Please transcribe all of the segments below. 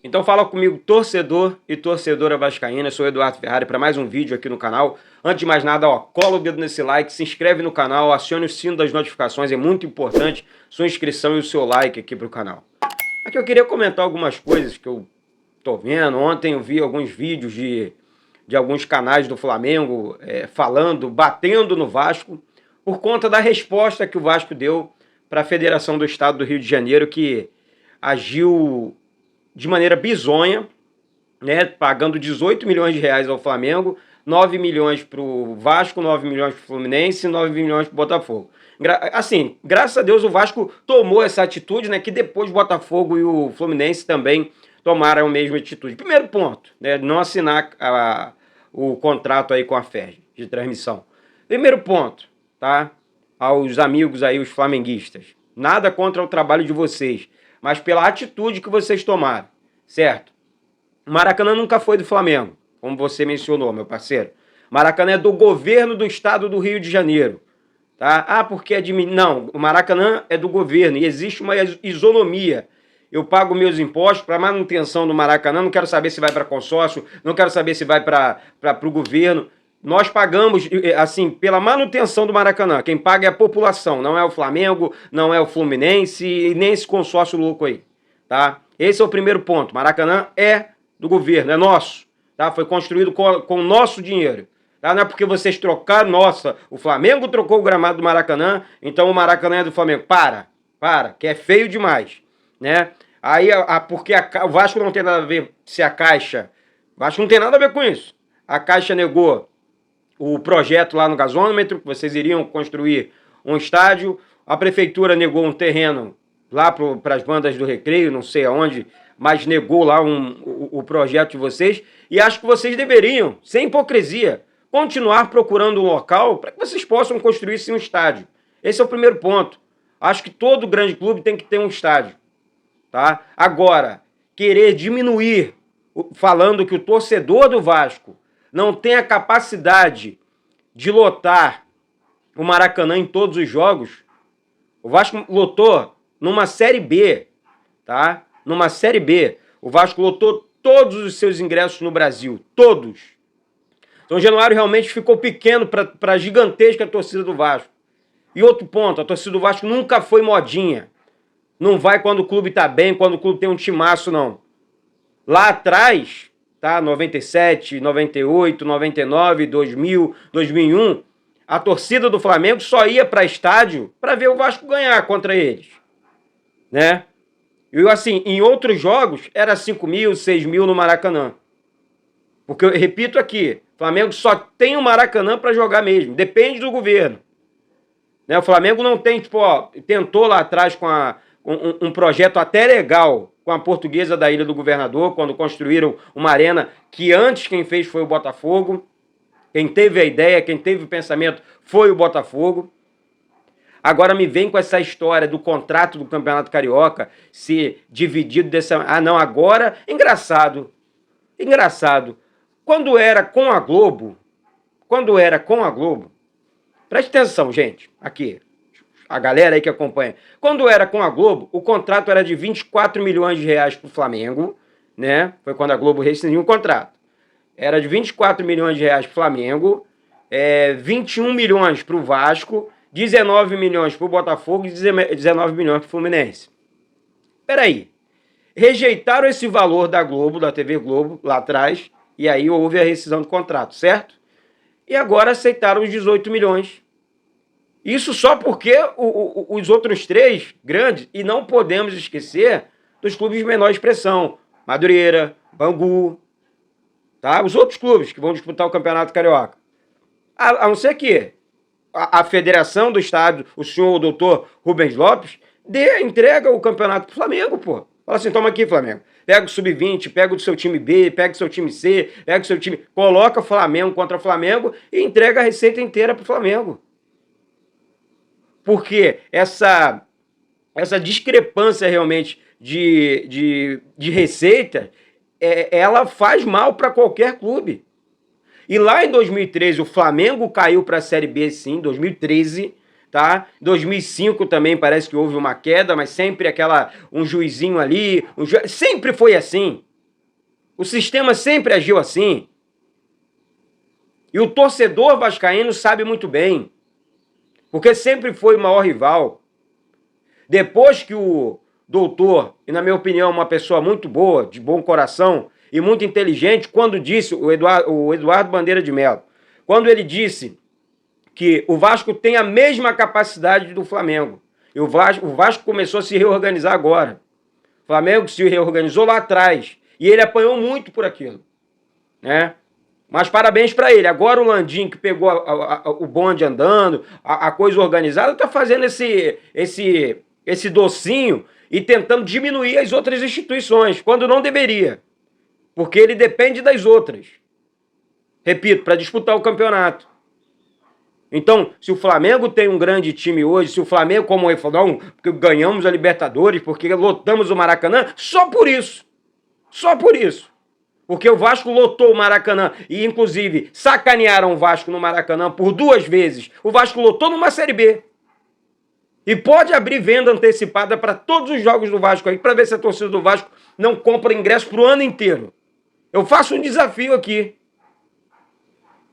Então fala comigo, torcedor e torcedora vascaína, eu sou o Eduardo Ferrari para mais um vídeo aqui no canal. Antes de mais nada, cola o dedo nesse like, se inscreve no canal, acione o sino das notificações, é muito importante sua inscrição e o seu like aqui pro canal. Aqui eu queria comentar algumas coisas que eu tô vendo. Ontem eu vi alguns vídeos de alguns canais do Flamengo falando, batendo no Vasco, por conta da resposta que o Vasco deu para a Federação do Estado do Rio de Janeiro, que agiu de maneira bizonha, né, pagando 18 milhões de reais ao Flamengo, 9 milhões para o Vasco, 9 milhões para o Fluminense e 9 milhões para o Botafogo. Assim, graças a Deus o Vasco tomou essa atitude, né, que depois o Botafogo e o Fluminense também tomaram a mesma atitude. Primeiro ponto, né, não assinar o contrato aí com a FERJ de transmissão. Primeiro ponto, tá, aos amigos aí, os flamenguistas, nada contra o trabalho de vocês, mas pela atitude que vocês tomaram, certo? O Maracanã nunca foi do Flamengo, como você mencionou, meu parceiro. Maracanã é do governo do estado do Rio de Janeiro, tá? Ah, porque é de mim. Não, o Maracanã é do governo e existe uma isonomia. Eu pago meus impostos para manutenção do Maracanã, não quero saber se vai para consórcio, não quero saber se vai para o governo. Nós pagamos, assim, pela manutenção do Maracanã. Quem paga é a população, não é o Flamengo, não é o Fluminense e nem esse consórcio louco aí, tá? Esse é o primeiro ponto. Maracanã é do governo, é nosso, tá? Foi construído com o nosso dinheiro, tá? Não é porque vocês trocaram, nossa, o Flamengo trocou o gramado do Maracanã, então o Maracanã é do Flamengo. Para, que é feio demais, né? Aí, porque o Vasco não tem nada a ver se a Caixa... O Vasco não tem nada a ver com isso. A Caixa negou o projeto lá no gasômetro, que vocês iriam construir um estádio. A prefeitura negou um terreno lá para as bandas do Recreio, não sei aonde, mas negou lá o projeto de vocês. E acho que vocês deveriam, sem hipocrisia, continuar procurando um local para que vocês possam construir sim um estádio. Esse é o primeiro ponto. Acho que todo grande clube tem que ter um estádio, tá? Agora, querer diminuir, falando que o torcedor do Vasco não tem a capacidade de lotar o Maracanã em todos os jogos. O Vasco lotou numa Série B, tá? Numa Série B. O Vasco lotou todos os seus ingressos no Brasil. Todos. São Januário realmente ficou pequeno para a gigantesca torcida do Vasco. E outro ponto, a torcida do Vasco nunca foi modinha. Não vai quando o clube tá bem, quando o clube tem um timaço, não. Lá atrás, tá? 97, 98, 99, 2000, 2001, a torcida do Flamengo só ia para estádio para ver o Vasco ganhar contra eles, né? E assim, em outros jogos era 5 mil, 6 mil no Maracanã. Porque eu repito aqui, o Flamengo só tem o Maracanã para jogar mesmo, depende do governo, né? O Flamengo não tem, tipo, tentou lá atrás com um projeto até legal com a Portuguesa da Ilha do Governador, quando construíram uma arena que antes quem fez foi o Botafogo. Quem teve a ideia, quem teve o pensamento foi o Botafogo. Agora me vem com essa história do contrato do Campeonato Carioca ser dividido dessa... Ah, não, agora... Engraçado. Quando era com a Globo... Preste atenção, gente, aqui. A galera aí que acompanha. Quando era com a Globo, o contrato era de 24 milhões de reais para o Flamengo, né? Foi quando a Globo rescindiu o contrato. Era de 24 milhões de reais para o Flamengo, 21 milhões para o Vasco, 19 milhões para o Botafogo e 19 milhões para o Fluminense. Peraí. Rejeitaram esse valor da Globo, da TV Globo, lá atrás, e aí houve a rescisão do contrato, certo? E agora aceitaram os 18 milhões. Isso só porque os outros três grandes, e não podemos esquecer dos clubes de menor expressão, Madureira, Bangu, tá? Os outros clubes que vão disputar o Campeonato Carioca. A não ser que a Federação do Estado, o senhor, o doutor Rubens Lopes, entrega o campeonato pro Flamengo, pô. Fala assim, toma aqui, Flamengo. Pega o sub-20, pega o do seu time B, pega o seu time C, pega o seu time... Coloca Flamengo contra Flamengo e entrega a receita inteira pro Flamengo. Porque essa essa discrepância realmente de receita, ela faz mal para qualquer clube. E lá em 2013 o Flamengo caiu para a Série B, sim, 2013, tá? 2005 também parece que houve uma queda, mas sempre um juizinho ali, sempre foi assim. O sistema sempre agiu assim. E o torcedor vascaíno sabe muito bem, porque sempre foi o maior rival. Depois que o doutor, e na minha opinião uma pessoa muito boa, de bom coração e muito inteligente, quando disse, o Eduardo Bandeira de Mello, quando ele disse que o Vasco tem a mesma capacidade do Flamengo, e o Vasco começou a se reorganizar agora. O Flamengo se reorganizou lá atrás, e ele apanhou muito por aquilo, né? Mas parabéns para ele. Agora o Landim, que pegou o bonde andando, a coisa organizada, está fazendo esse docinho e tentando diminuir as outras instituições, quando não deveria. Porque ele depende das outras. Repito, para disputar o campeonato. Então, se o Flamengo tem um grande time hoje, se o Flamengo, como ele falou, não, porque ganhamos a Libertadores, porque lotamos o Maracanã, só por isso. Só por isso. Porque o Vasco lotou o Maracanã e, inclusive, sacanearam o Vasco no Maracanã por 2 vezes. O Vasco lotou numa Série B. E pode abrir venda antecipada para todos os jogos do Vasco aí, para ver se a torcida do Vasco não compra ingresso para o ano inteiro. Eu faço um desafio aqui.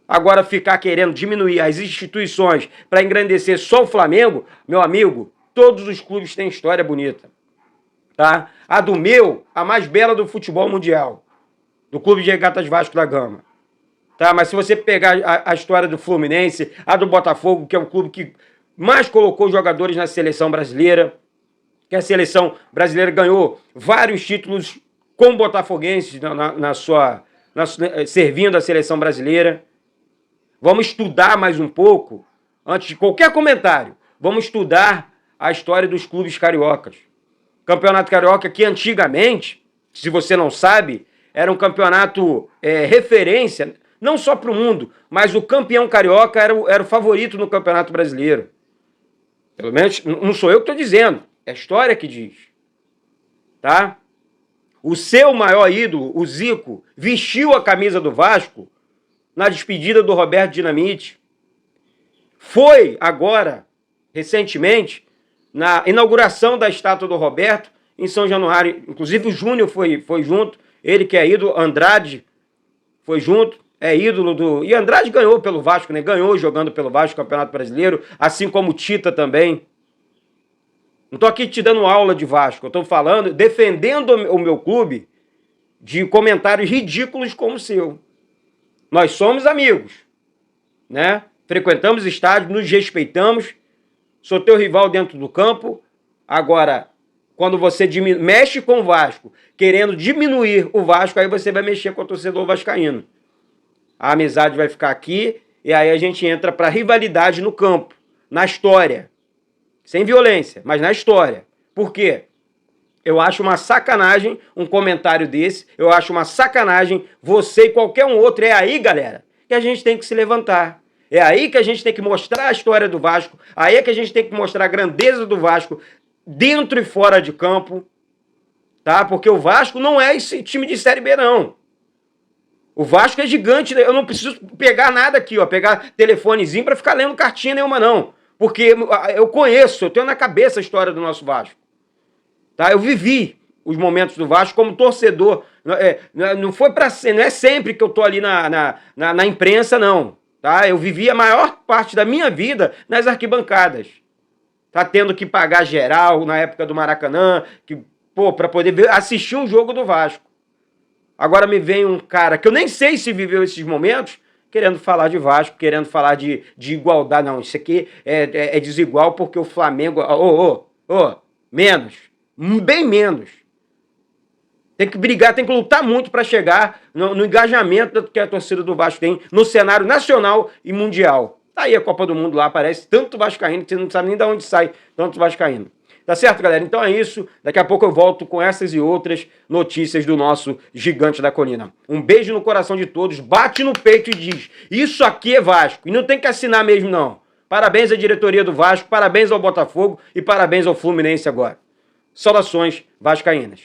Agora, ficar querendo diminuir as instituições para engrandecer só o Flamengo, meu amigo, todos os clubes têm história bonita. Tá? A do meu, a mais bela do futebol mundial. Do Clube de Regatas Vasco da Gama. Tá? Mas se você pegar a história do Fluminense, a do Botafogo, que é um clube que mais colocou jogadores na seleção brasileira, que a seleção brasileira ganhou vários títulos com botafoguenses servindo a seleção brasileira. Vamos estudar mais um pouco, antes de qualquer comentário, vamos estudar a história dos clubes cariocas. Campeonato Carioca que antigamente, se você não sabe, era um campeonato referência, não só para o mundo, mas o campeão carioca era o favorito no Campeonato Brasileiro. Pelo menos, não sou eu que estou dizendo, é a história que diz. Tá? O seu maior ídolo, o Zico, vestiu a camisa do Vasco na despedida do Roberto Dinamite. Foi agora, recentemente, na inauguração da estátua do Roberto, em São Januário. Inclusive o Júnior foi junto, ele que é ídolo, Andrade foi junto, é ídolo do... E Andrade ganhou pelo Vasco, né? Ganhou jogando pelo Vasco, Campeonato Brasileiro, assim como o Tita também. Não estou aqui te dando aula de Vasco, eu estou falando, defendendo o meu clube de comentários ridículos como o seu. Nós somos amigos, né? Frequentamos estádios, nos respeitamos, sou teu rival dentro do campo. Agora, quando você mexe com o Vasco, querendo diminuir o Vasco, aí você vai mexer com o torcedor vascaíno. A amizade vai ficar aqui e aí a gente entra para rivalidade no campo, na história. Sem violência, mas na história. Por quê? Eu acho uma sacanagem um comentário desse, eu acho uma sacanagem você e qualquer um outro. É aí, galera, que a gente tem que se levantar. É aí que a gente tem que mostrar a história do Vasco, aí é que a gente tem que mostrar a grandeza do Vasco dentro e fora de campo, tá? Porque o Vasco não é esse time de Série B, não. O Vasco é gigante, eu não preciso pegar nada aqui, ó, pegar telefonezinho para ficar lendo cartinha nenhuma, não. Porque eu conheço, eu tenho na cabeça a história do nosso Vasco. Tá? Eu vivi os momentos do Vasco como torcedor. Não foi para ser, não é sempre que eu tô ali na imprensa, não. Tá? Eu vivi a maior parte da minha vida nas arquibancadas. Tá tendo que pagar geral na época do Maracanã, para poder assistir um jogo do Vasco. Agora me vem um cara que eu nem sei se viveu esses momentos, querendo falar de Vasco, querendo falar de igualdade. Não, isso aqui é desigual porque o Flamengo... menos. Bem menos. Tem que brigar, tem que lutar muito para chegar no engajamento que a torcida do Vasco tem no cenário nacional e mundial. Tá aí a Copa do Mundo lá, aparece tanto vascaíno que você não sabe nem de onde sai tanto vascaíno. Tá certo, galera? Então é isso. Daqui a pouco eu volto com essas e outras notícias do nosso Gigante da Colina. Um beijo no coração de todos. Bate no peito e diz, isso aqui é Vasco. E não tem que assinar mesmo, não. Parabéns à diretoria do Vasco, parabéns ao Botafogo e parabéns ao Fluminense agora. Saudações vascaínas.